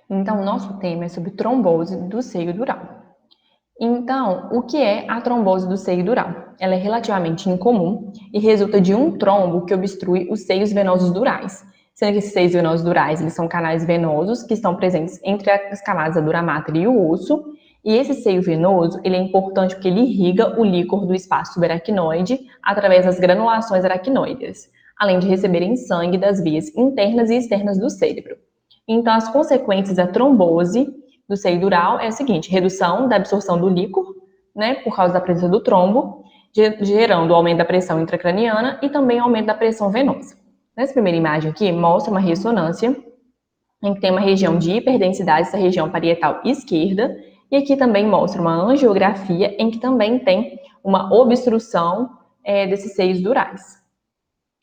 Então, o nosso tema é sobre trombose do seio dural. Então, o que é a trombose do seio dural? Ela é relativamente incomum e resulta de um trombo que obstrui os seios venosos durais, sendo que esses seios venosos durais eles são canais venosos que estão presentes entre as camadas da dura mater e o osso, e esse seio venoso ele é importante porque ele irriga o líquor do espaço subaracnoide através das granulações aracnoides, além de receberem sangue das vias internas e externas do cérebro. Então, as consequências da trombose do seio dural é o seguinte: redução da absorção do líquor, né, por causa da presença do trombo, gerando aumento da pressão intracraniana e também aumento da pressão venosa. Nessa primeira imagem aqui, mostra uma ressonância em que tem uma região de hiperdensidade, essa região parietal esquerda, e aqui também mostra uma angiografia em que também tem uma obstrução desses seios durais.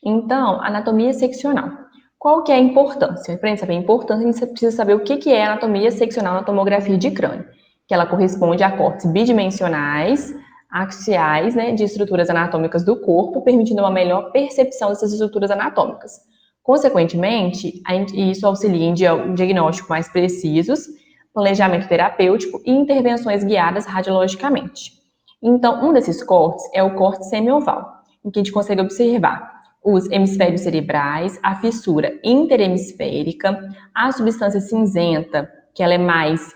Então, anatomia seccional. Qual que é a importância? Para a gente saber a importância, a gente precisa saber o que é a anatomia seccional na tomografia de crânio, que ela corresponde a cortes bidimensionais, axiais, né, de estruturas anatômicas do corpo, permitindo uma melhor percepção dessas estruturas anatômicas. Consequentemente, isso auxilia em diagnóstico mais precisos, planejamento terapêutico e intervenções guiadas radiologicamente. Então, um desses cortes é o corte semioval, em que a gente consegue observar os hemisférios cerebrais, a fissura interhemisférica, a substância cinzenta, que ela é mais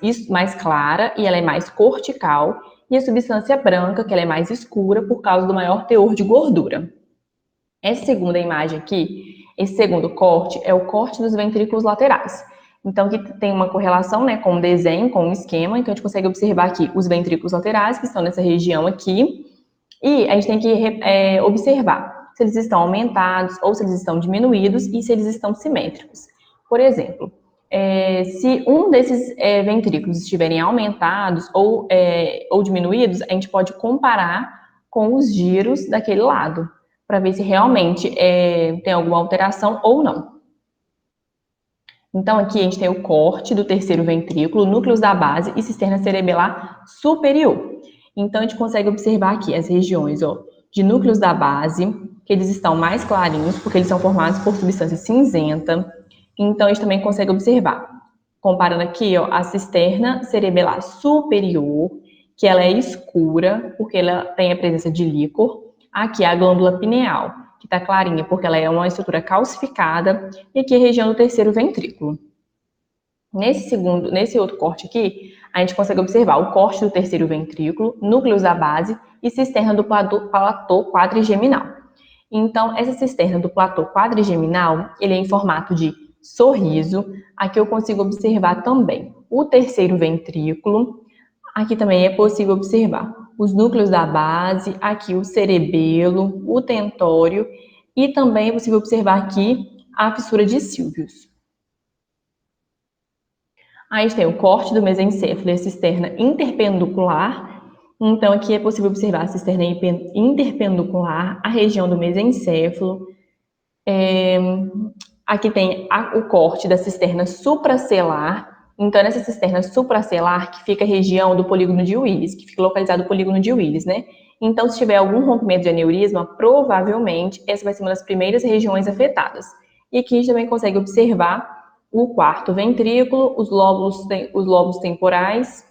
clara e ela é mais cortical, e a substância branca, que ela é mais escura por causa do maior teor de gordura. Essa segunda imagem aqui, esse segundo corte, é o corte dos ventrículos laterais. Então, aqui tem uma correlação, né, com o desenho, com o esquema, então a gente consegue observar aqui os ventrículos laterais, que estão nessa região aqui, e a gente tem que observar se eles estão aumentados ou se eles estão diminuídos e se eles estão simétricos. Por exemplo, se um desses ventrículos estiverem aumentados ou diminuídos, a gente pode comparar com os giros daquele lado, para ver se realmente tem alguma alteração ou não. Então, aqui a gente tem o corte do terceiro ventrículo, núcleos da base e cisterna cerebelar superior. Então, a gente consegue observar aqui as regiões de núcleos da base, que eles estão mais clarinhos, porque eles são formados por substância cinzenta. Então, a gente também consegue observar, comparando aqui, a cisterna cerebelar superior, que ela é escura, porque ela tem a presença de líquor. Aqui, a glândula pineal, que está clarinha, porque ela é uma estrutura calcificada. E aqui, a região do terceiro ventrículo. Nesse outro corte aqui, a gente consegue observar o corte do terceiro ventrículo, núcleos da base e cisterna do platô quadrigeminal. Então, essa cisterna do platô quadrigeminal, ele é em formato de sorriso. Aqui eu consigo observar também o terceiro ventrículo. Aqui também é possível observar os núcleos da base, aqui o cerebelo, o tentório e também é possível observar aqui a fissura de Sylvius. Aí a gente tem o corte do mesencéfalo e a cisterna interpendicular. Então, aqui é possível observar a cisterna interpendicular, a região do mesencéfalo. Aqui tem o corte da cisterna supracelar. Então, nessa cisterna supracelar, que fica a região do polígono de Willis, que fica localizado no polígono de Willis, né? Então, se tiver algum rompimento de aneurisma, provavelmente essa vai ser uma das primeiras regiões afetadas. E aqui a gente também consegue observar o quarto ventrículo, os lóbulos temporais.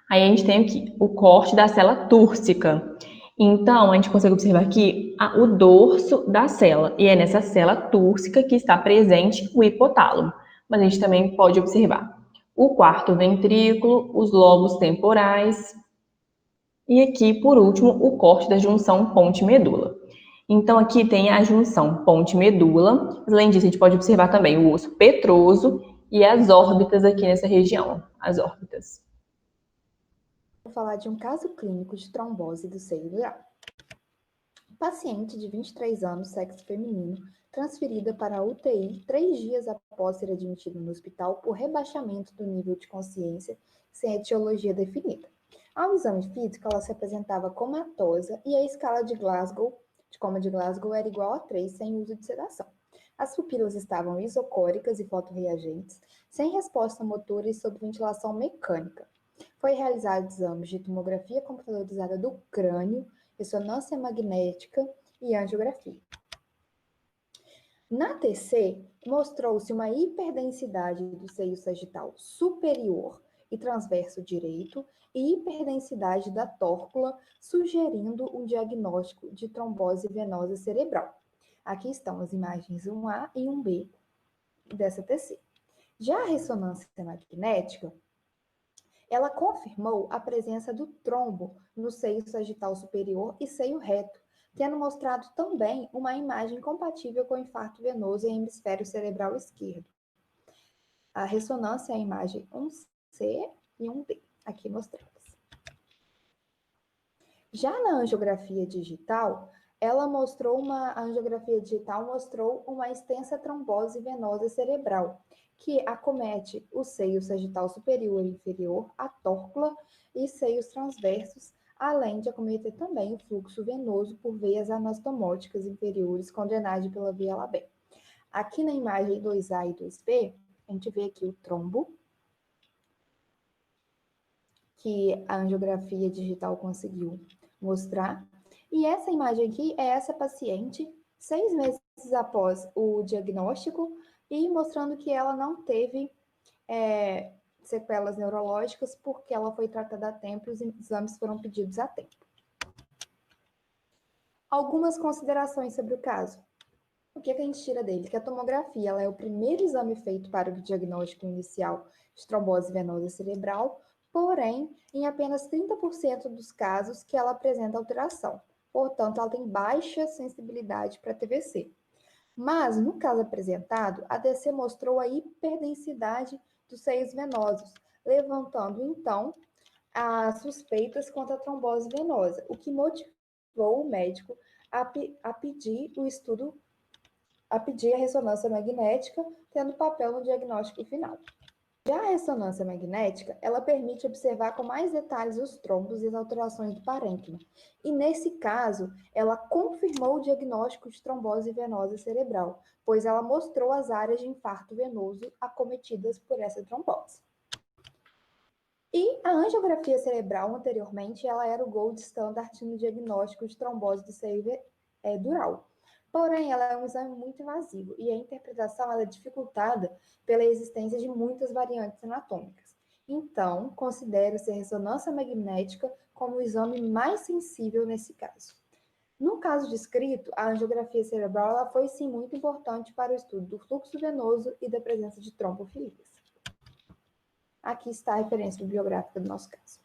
Aí a gente tem aqui o corte da célula túrcica. Então, a gente consegue observar aqui o dorso da célula, e é nessa célula túrcica que está presente o hipotálamo. Mas a gente também pode observar o quarto ventrículo, os lóbulos temporais, e aqui, por último, o corte da junção ponte-medula. Então, aqui tem a junção ponte-medula. Além disso, a gente pode observar também o osso petroso e as órbitas aqui nessa região, as órbitas. Vou falar de um caso clínico de trombose do seio dural. Paciente de 23 anos, sexo feminino, transferida para a UTI 3 dias após ser admitida no hospital por rebaixamento do nível de consciência sem etiologia definida. Ao exame físico, ela se apresentava comatosa e a escala de coma de Glasgow era igual a 3, sem uso de sedação. As pupilas estavam isocóricas e fotorreagentes, sem resposta motora e sob ventilação mecânica. Foi realizado exames de tomografia computadorizada do crânio, ressonância magnética e angiografia. Na TC, mostrou-se uma hiperdensidade do seio sagital superior e transverso direito e hiperdensidade da tórcula, sugerindo um diagnóstico de trombose venosa cerebral. Aqui estão as imagens 1A e 1B dessa TC. Já a ressonância magnética, ela confirmou a presença do trombo no seio sagital superior e seio reto, tendo mostrado também uma imagem compatível com infarto venoso em hemisfério cerebral esquerdo. A ressonância é a imagem 1C e 1D, aqui mostradas. Já na angiografia digital, a angiografia digital mostrou uma extensa trombose venosa cerebral, que acomete o seio sagital superior e inferior, a tórcula e seios transversos, além de acometer também o fluxo venoso por veias anastomóticas inferiores com drenagem pela via Labé. Aqui na imagem 2A e 2B, a gente vê aqui o trombo, que a angiografia digital conseguiu mostrar. E essa imagem aqui é essa paciente, 6 meses após o diagnóstico, e mostrando que ela não teve sequelas neurológicas, porque ela foi tratada a tempo e os exames foram pedidos a tempo. Algumas considerações sobre o caso. O que a gente tira dele? Que a tomografia ela é o primeiro exame feito para o diagnóstico inicial de trombose venosa cerebral, porém, em apenas 30% dos casos que ela apresenta alteração. Portanto, ela tem baixa sensibilidade para TVC. Mas, no caso apresentado, a DC mostrou a hiperdensidade dos seios venosos, levantando, então, as suspeitas quanto à trombose venosa, o que motivou o médico a pedir a ressonância magnética, tendo papel no diagnóstico final. Já a ressonância magnética, ela permite observar com mais detalhes os trombos e as alterações do parênquima. E nesse caso, ela confirmou o diagnóstico de trombose venosa cerebral, pois ela mostrou as áreas de infarto venoso acometidas por essa trombose. E a angiografia cerebral, anteriormente, ela era o gold standard no diagnóstico de trombose do seio dural. Porém, ela é um exame muito invasivo e a interpretação ela é dificultada pela existência de muitas variantes anatômicas. Então, considera-se a ressonância magnética como o exame mais sensível nesse caso. No caso descrito, a angiografia cerebral ela foi sim muito importante para o estudo do fluxo venoso e da presença de trombofilias. Aqui está a referência bibliográfica do nosso caso.